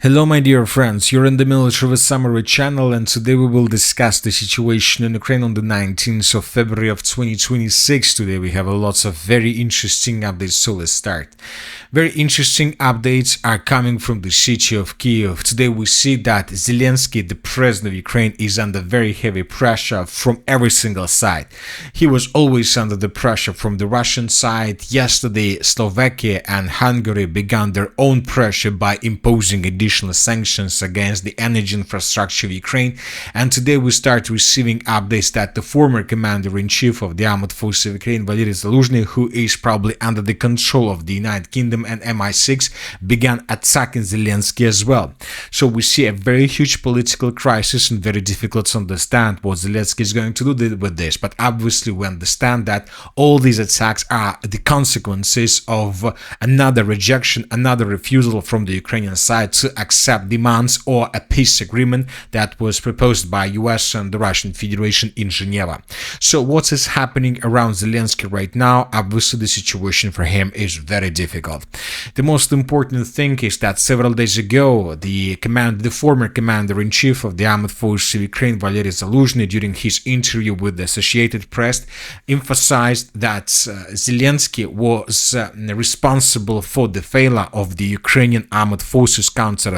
Hello my dear friends, you're in the Military Summary channel, and today we will discuss the situation in Ukraine on the 19th of February of 2026. Today we have lots of very interesting updates, so let's start. Very interesting updates are coming from the city of Kiev. Today we see that Zelensky, the president of Ukraine, is under very heavy pressure from every single side. He was always under the pressure from the Russian side. Yesterday, Slovakia and Hungary began their own pressure by imposing additional sanctions against the energy infrastructure of Ukraine, and today we start receiving updates that the former commander-in-chief of the armed forces of Ukraine, Zaporizhzhia, who is probably under the control of the United Kingdom and MI6, began attacking Zelensky as well. So we see a very huge political crisis, and very difficult to understand what Zelensky is going to do with this, but obviously we understand that all these attacks are the consequences of another rejection, another refusal from the Ukrainian side to accept demands or a peace agreement that was proposed by US and the Russian Federation in Geneva. So what is happening around Zelensky right now? Obviously the situation for him is very difficult. The most important thing is that several days ago the former commander-in-chief of the armed forces of Ukraine, Zaporizhzhia, during his interview with the Associated Press, emphasized that Zelensky was responsible for the failure of the Ukrainian armed forces counter-offensive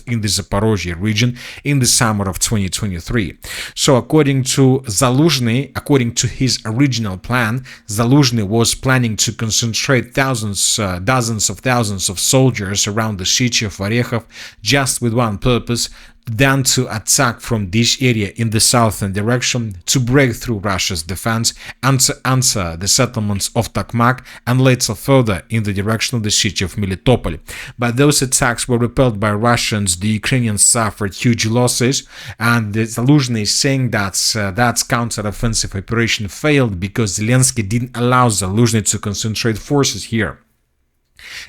in the Zaporizhzhia region in the summer of 2023. So according to Zaluzhny, according to his original plan, Zaluzhny was planning to concentrate dozens of thousands of soldiers around the city of Orechov just with one purpose, then to attack from this area in the southern direction, to break through Russia's defense and to enter the settlements of Tokmak and later further in the direction of the city of Melitopol. But those attacks were repelled by Russians. The Ukrainians suffered huge losses, and Zaluzhny is saying that that counter-offensive operation failed because Zelensky didn't allow Zaluzhny to concentrate forces here.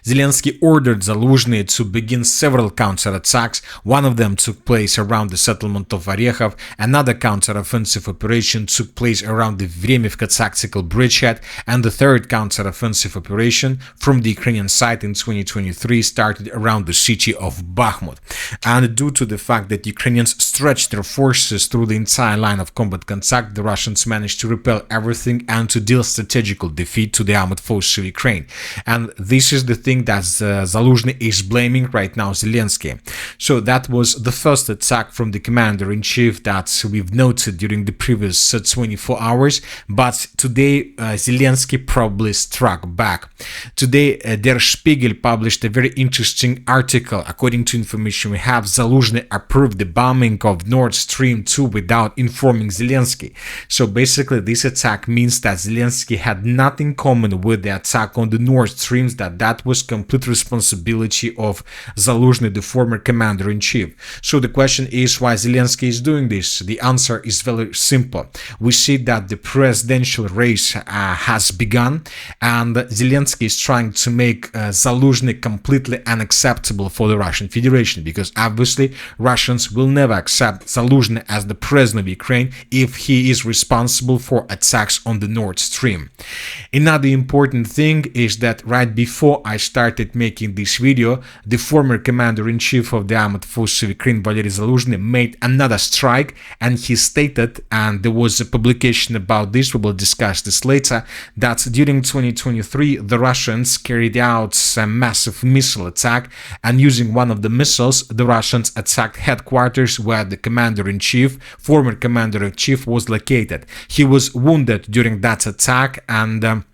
Zelensky ordered Zaluzhny to begin several counterattacks. One of them took place around the settlement of Orechov. Another counteroffensive operation took place around the Vremivka tactical bridgehead, and the third counteroffensive operation from the Ukrainian side in 2023 started around the city of Bakhmut. And due to the fact that Ukrainians stretched their forces through the entire line of combat contact, the Russians managed to repel everything and to deal strategical defeat to the armed forces of Ukraine. And this is the thing that Zaluzhny is blaming right now Zelensky. So that was the first attack from the commander-in-chief that we've noted during the previous 24 hours, but today Zelensky probably struck back. Today Der Spiegel published a very interesting article. According to information we have, Zaluzhny approved the bombing of Nord Stream 2 without informing Zelensky. So basically this attack means that Zelensky had nothing in common with the attack on the Nord Streams, that was complete responsibility of Zaluzhny, the former commander-in-chief. So the question is why Zelensky is doing this. The answer is very simple. We see that the presidential race has begun, and Zelensky is trying to make Zaluzhny completely unacceptable for the Russian Federation, because obviously Russians will never accept Zaluzhny as the president of Ukraine if he is responsible for attacks on the Nord Stream. Another important thing is that right before I started making this video, the former commander-in-chief of the armed forces of Ukraine, Zaporizhzhia, made another strike, and he stated, and there was a publication about this, we will discuss this later, that during 2023 the Russians carried out a massive missile attack, and using one of the missiles the Russians attacked headquarters where the former commander-in-chief was located. He was wounded during that attack, and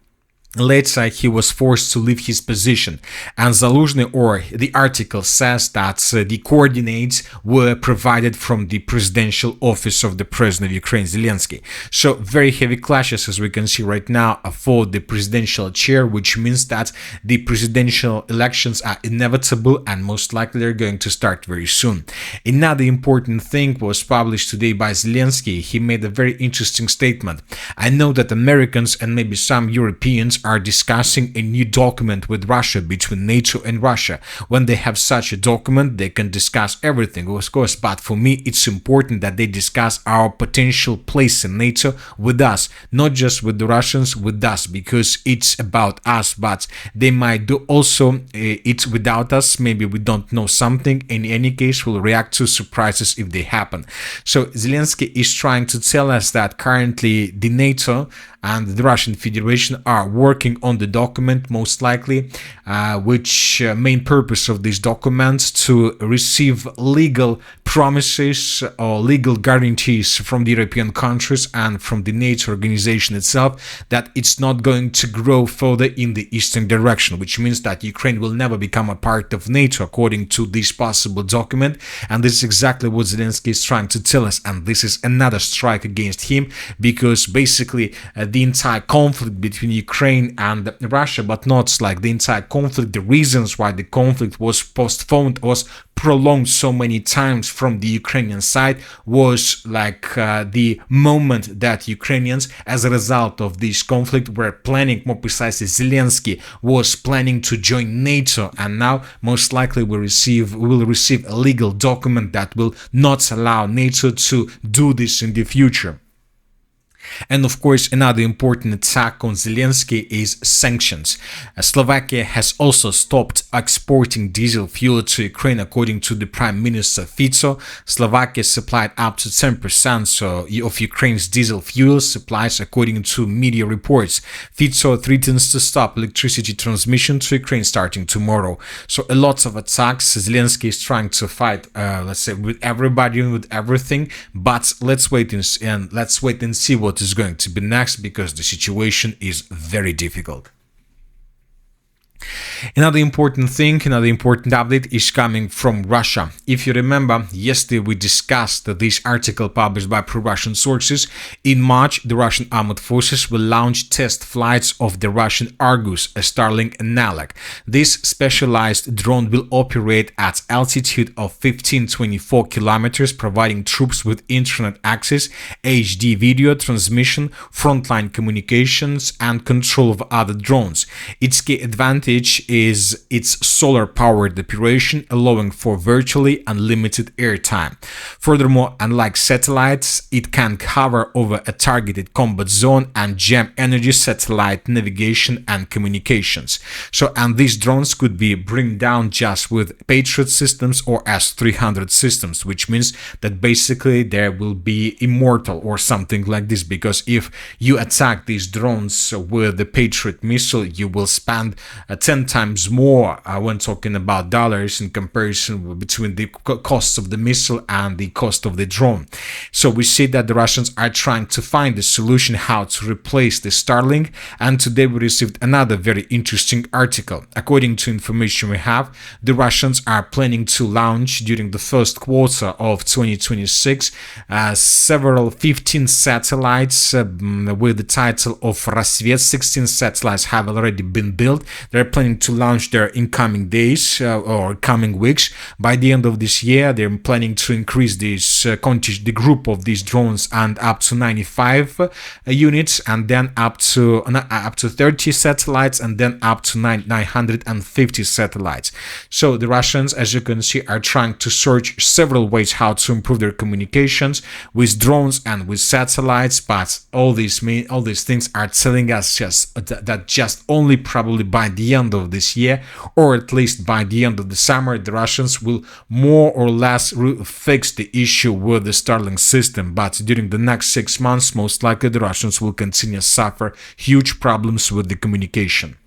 later he was forced to leave his position, and Zaluzhny, or the article says that the coordinates were provided from the presidential office of the president of Ukraine, Zelensky. So very heavy clashes, as we can see right now, for the presidential chair, which means that the presidential elections are inevitable and most likely they're going to start very soon. Another important thing was published today by Zelensky. He made a very interesting statement. I know that Americans and maybe some Europeans are discussing a new document with Russia, between NATO and Russia. When they have such a document, they can discuss everything, of course, but for me it's important that they discuss our potential place in NATO with us, not just with the Russians, with us, because it's about us, but they might do also it without us. Maybe we don't know something. In any case, we'll react to surprises if they happen. So Zelensky is trying to tell us that currently the NATO and the Russian Federation are working on the document, most likely, which main purpose of this document to receive legal promises or legal guarantees from the European countries and from the NATO organization itself that it's not going to grow further in the eastern direction, which means that Ukraine will never become a part of NATO according to this possible document. And this is exactly what Zelensky is trying to tell us, and this is another strike against him, because basically the entire conflict between Ukraine and Russia, but not like the entire conflict, the reasons why the conflict was postponed, was prolonged so many times from the Ukrainian side, was like the moment that Ukrainians, as a result of this conflict, were planning, more precisely Zelensky was planning to join NATO, and now most likely we will receive a legal document that will not allow NATO to do this in the future. And of course, another important attack on Zelensky is sanctions. Slovakia has also stopped exporting diesel fuel to Ukraine, according to the Prime Minister Fico. Slovakia supplied up to 10% of Ukraine's diesel fuel supplies, according to media reports. Fico threatens to stop electricity transmission to Ukraine starting tomorrow. So a lot of attacks. Zelensky is trying to fight, let's say, with everybody and with everything. But let's wait and see what is going to be next, because the situation is very difficult. Another important update is coming from Russia. If you remember, yesterday we discussed this article published by pro-Russian sources. In March, the Russian armed forces will launch test flights of the Russian Argus, a Starlink analog. This specialized drone will operate at altitude of 15-24 kilometers, providing troops with internet access, HD video transmission, frontline communications, and control of other drones. Its key advantage is its solar-powered operation, allowing for virtually unlimited airtime. Furthermore, unlike satellites, it can cover over a targeted combat zone and jam energy satellite navigation and communications. And these drones could be bring down just with Patriot systems or S-300 systems, which means that basically they will be immortal or something like this, because if you attack these drones with the Patriot missile, you will spend 10 times more when talking about dollars in comparison between the costs of the missile and the cost of the drone. So we see that the Russians are trying to find a solution how to replace the Starlink, and today we received another very interesting article. According to information we have, the Russians are planning to launch during the first quarter of 2026 several 15 satellites with the title of Rassvet. 16 satellites have already been built. They're planning to launch their incoming days or coming weeks. By the end of this year, they're planning to increase this the group of these drones and up to 95 units, and then up to 30 satellites, and then up to 950 satellites. So the Russians, as you can see, are trying to search several ways how to improve their communications with drones and with satellites, but all these things are telling us just only probably by the end of this year, or at least by the end of the summer, the Russians will more or less fix the issue with the Starlink system. But during the next 6 months, most likely the Russians will continue to suffer huge problems with the communication.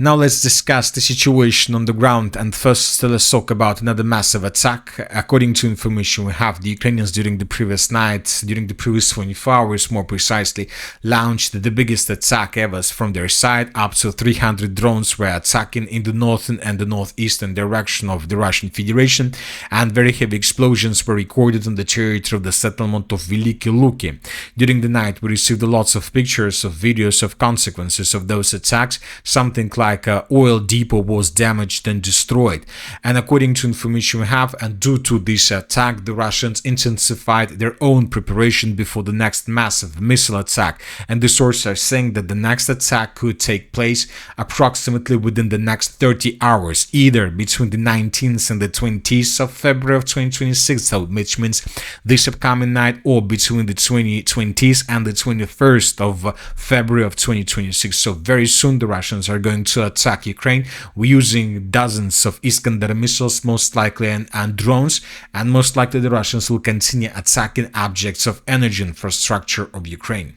Now let's discuss the situation on the ground, and first let's talk about another massive attack. According to information we have, the Ukrainians during the previous 24 hours more precisely, launched the biggest attack ever from their side. Up to 300 drones were attacking in the northern and the northeastern direction of the Russian Federation, and very heavy explosions were recorded on the territory of the settlement of Veliki Luki. During the night we received lots of pictures of videos of consequences of those attacks, something like like oil depot was damaged and destroyed. And according to information we have, and due to this attack, the Russians intensified their own preparation before the next massive missile attack. And the sources are saying that the next attack could take place approximately within the next 30 hours, either between the 19th and the 20th of February of 2026, so which means this upcoming night, or between the 20th and the 21st of February of 2026. So very soon the Russians are going to attack Ukraine. We're using dozens of Iskander missiles, most likely, and drones, and most likely the Russians will continue attacking objects of energy infrastructure of Ukraine.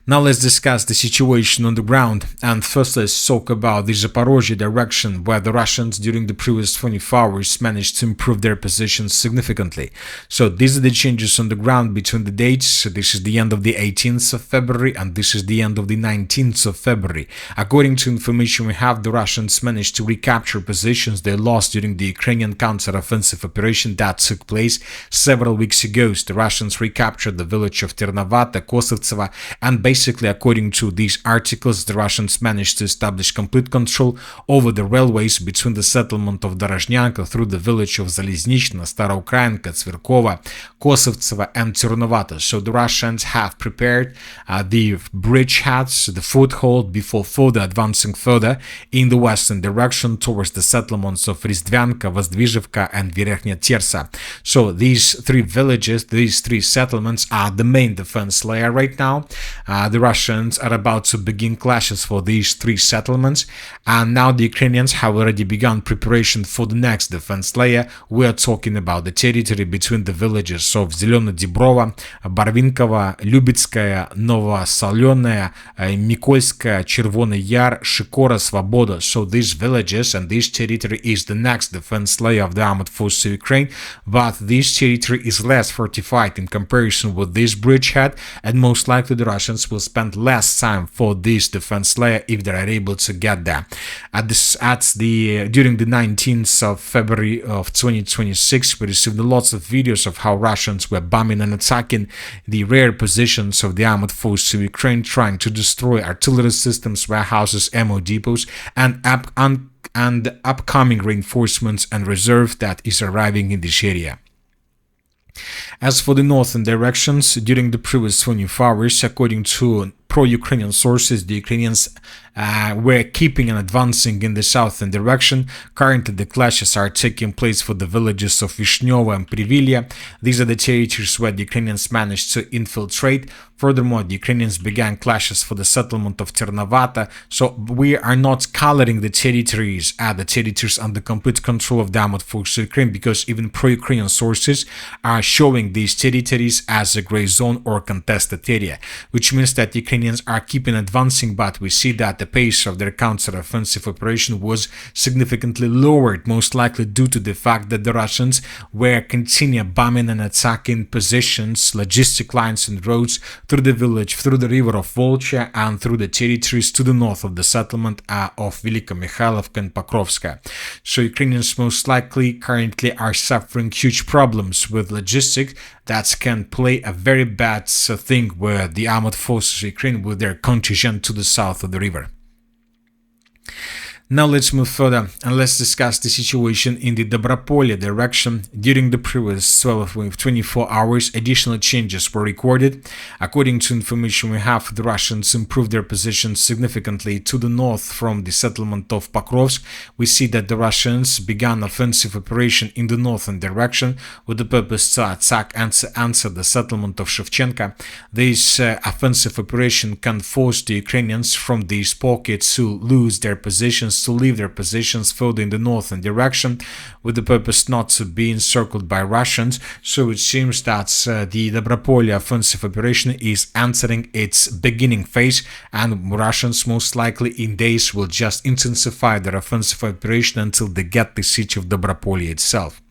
Now let's discuss the situation on the ground, and first let's talk about the Zaporizhzhia direction, where the Russians during the previous 24 hours managed to improve their positions significantly. So these are the changes on the ground between the dates. So this is the end of the 18th of February and this is the end of the 19th of February. According to information we have, the Russians managed to recapture positions they lost during the Ukrainian counter-offensive operation that took place several weeks ago. The Russians recaptured the village of Ternovata, Kosovtseva, and basically, according to these articles, the Russians managed to establish complete control over the railways between the settlement of Dorozhnyanka through the village of Zaliznichna, Staroukrainka, Tsverkova, Kosovtseva, and Ternovata. So the Russians have prepared the bridgeheads, the foothold, before further advancing further in the western direction towards the settlements of Rizdvyanka, Vozdvizhivka, and Verkhnya Tersa. So these three villages, these three settlements are the main defense layer right now. The Russians are about to begin clashes for these three settlements, and now the Ukrainians have already begun preparation for the next defense layer. We are talking about the territory between the villages of Zeleno-Dibrova, Barvinkova, Lyubitskaya, Novosolyenaya, Mikolskaya, Chervony Yar, Shikora, Svoboda. So these villages and this territory is the next defense layer of the armed forces of Ukraine, but this territory is less fortified in comparison with this bridgehead, and most likely the Russians will spend less time for this defense layer if they are able to get there. During the 19th of February of 2026, we received lots of videos of how Russians were bombing and attacking the rear positions of the armed forces of Ukraine, trying to destroy artillery systems, warehouses, ammo depots, and upcoming reinforcements and reserve that is arriving in this area. As for the northern directions, during the previous 24 hours, according to pro-Ukrainian sources, the Ukrainians were keeping and advancing in the southern direction. Currently, the clashes are taking place for the villages of Vishnyovo and Privilya. These are the territories where the Ukrainians managed to infiltrate. Furthermore, the Ukrainians began clashes for the settlement of Ternovata. So we are not coloring the territories under complete control of the armed forces of Ukraine, because even pro-Ukrainian sources are showing these territories as a gray zone or contested area, which means that the Ukrainians are keeping advancing, but we see that the pace of their counter-offensive operation was significantly lowered, most likely due to the fact that the Russians were continuing bombing and attacking positions, logistic lines and roads through the village, through the river of Volcha, and through the territories to the north of the settlement of Velika-Mikhailovka and Pokrovska. So Ukrainians most likely currently are suffering huge problems with logistics that can play a very bad thing with the armed forces of Ukraine with their contingent to the south of the river. Now let's move further and let's discuss the situation in the Dobropolye direction. During the previous 24 hours, additional changes were recorded. According to information we have, the Russians improved their position significantly to the north from the settlement of Pokrovsk. We see that the Russians began offensive operation in the northern direction with the purpose to attack and answer the settlement of Shevchenka. This offensive operation can force the Ukrainians from these pockets to lose their positions, to leave their positions further in the northern direction, with the purpose not to be encircled by Russians. So it seems that the Dobropolye offensive operation is entering its beginning phase, and Russians most likely in days will just intensify their offensive operation until they get the siege of Dobropolye itself.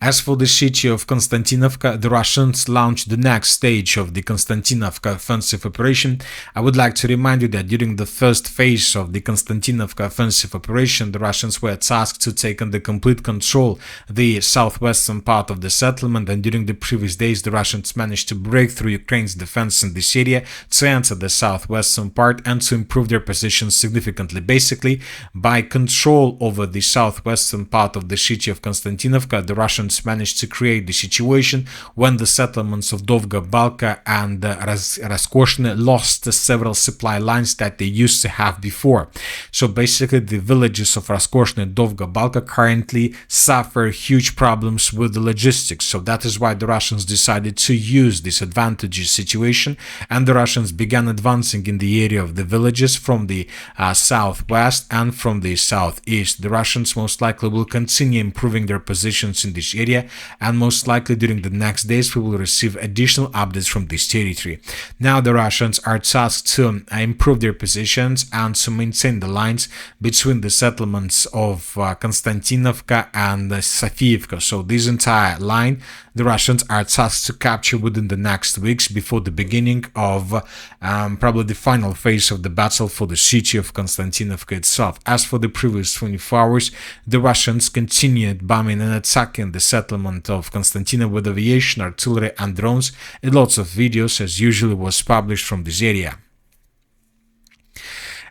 As for the city of Konstantinovka, the Russians launched the next stage of the Konstantinovka offensive operation. I would like to remind you that during the first phase of the Konstantinovka offensive operation, the Russians were tasked to take under complete control the southwestern part of the settlement, and during the previous days the Russians managed to break through Ukraine's defense in this area, to enter the southwestern part and to improve their position significantly. Basically, by control over the southwestern part of the city of Konstantinovka, the Russians managed to create the situation when the settlements of Dovga Balka and Raskoshne lost several supply lines that they used to have before. So basically, the villages of Raskoshne and Dovga Balka currently suffer huge problems with the logistics. So that is why the Russians decided to use this advantageous situation, and the Russians began advancing in the area of the villages from the southwest and from the southeast. The Russians most likely will continue improving their positions in this area, and most likely during the next days we will receive additional updates from this territory. Now the Russians are tasked to improve their positions and to maintain the lines between the settlements of Konstantinovka and Sofiivka. So this entire line the Russians are tasked to capture within the next weeks before the beginning of probably the final phase of the battle for the city of Konstantinovka itself. As for the previous 24 hours, the Russians continued bombing and attacking the settlement of Konstantinovka with aviation, artillery and drones, and lots of videos as usually was published from this area.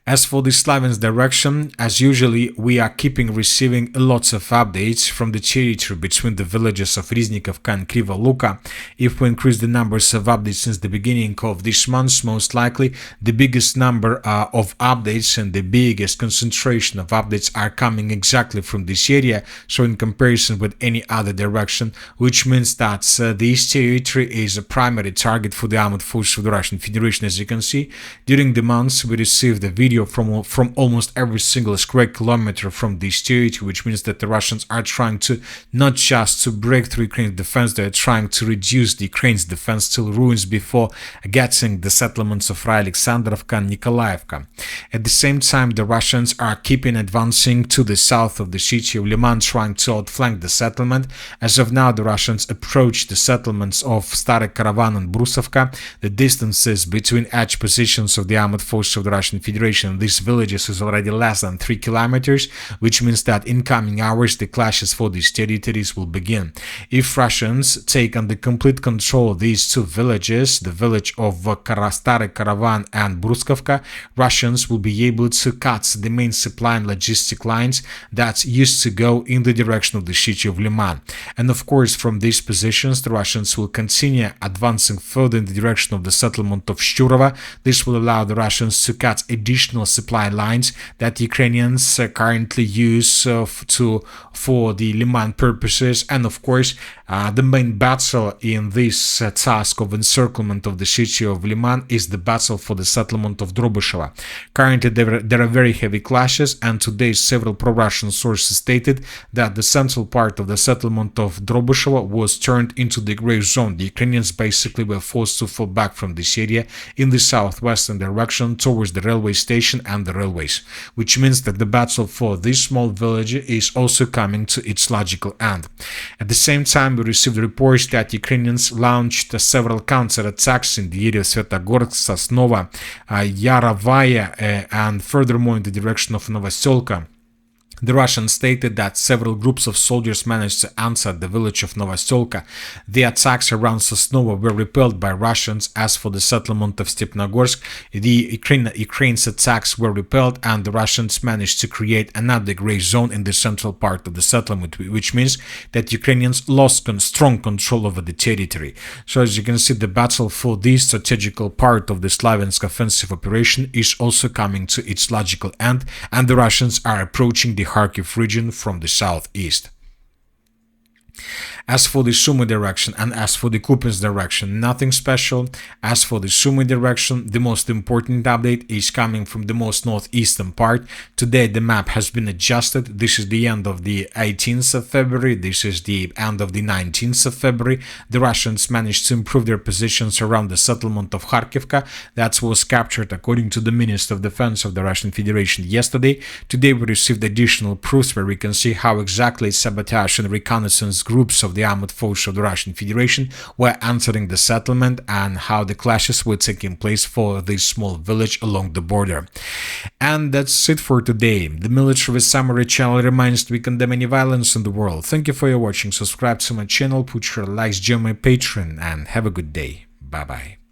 As for the Slavyansk direction, as usually, we are receiving lots of updates from the territory between the villages of Riznikovka and Kriva Luka. If we increase the numbers of updates since the beginning of this month, most likely the biggest number of updates and the biggest concentration of updates are coming exactly from this area, so in comparison with any other direction, which means that this territory is a primary target for the armed forces of the Russian Federation. As you can see, during the months we received a video from almost every single square kilometer from this territory, which means that the Russians are trying to not just to break through Ukraine's defense, they are trying to reduce the Ukraine's defense till ruins before getting the settlements of Alexandrovka and Nikolaevka. At the same time, the Russians are keeping advancing to the south of the city of Liman, trying to outflank the settlement. As of now, the Russians approach the settlements of Stary Karavan and Brusovka. The distances between edge positions of the armed forces of the Russian Federation and these villages is already less than 3 kilometers, which means that in coming hours the clashes for these territories will begin. If Russians take under complete control these two villages, the village of Stary Karavan and Bruskovka, Russians will be able to cut the main supply and logistic lines that used to go in the direction of the city of Liman. And of course, from these positions the Russians will continue advancing further in the direction of the settlement of Shturova. This will allow the Russians to cut additional supply lines that Ukrainians currently use for the Liman purposes. And of course, the main battle in this task of encirclement of the city of Liman is the battle for the settlement of Drobyshevo. Currently, there are very heavy clashes, and today several pro-Russian sources stated that the central part of the settlement of Drobyshevo was turned into the gray zone. The Ukrainians basically were forced to fall back from this area in the southwestern direction towards the railway station and the railways, which means that the battle for this small village is also coming to its logical end. At the same time, we received reports that Ukrainians launched several counterattacks in the area of Svetogorsk, Sosnovo, Yarovaya, and furthermore in the direction of Novoselka. The Russians stated that several groups of soldiers managed to answer the village of Novoselka. The attacks around Sosnovo were repelled by Russians. As for the settlement of Stepnogorsk, Ukraine's attacks were repelled, and the Russians managed to create another gray zone in the central part of the settlement, which means that Ukrainians lost strong control over the territory. So as you can see, the battle for this strategical part of the Slavyansk offensive operation is also coming to its logical end, and the Russians are approaching the Kharkiv region from the southeast. As for the Sumy direction and as for the Kupiansk direction, nothing special. As for the Sumy direction, the most important update is coming from the most northeastern part. Today the map has been adjusted. This is the end of the 18th of February. This is the end of the 19th of February. The Russians managed to improve their positions around the settlement of Kharkivka. That was captured according to the Minister of Defense of the Russian Federation yesterday. Today we received additional proofs where we can see how exactly sabotage and reconnaissance groups of the armored force of the Russian Federation were entering the settlement and how the clashes were taking place for this small village along the border. And that's it for today. The Military Summary channel reminds that we condemn any violence in the world. Thank you for your watching. Subscribe to my channel, put your likes, join my Patreon, and have a good day. Bye bye.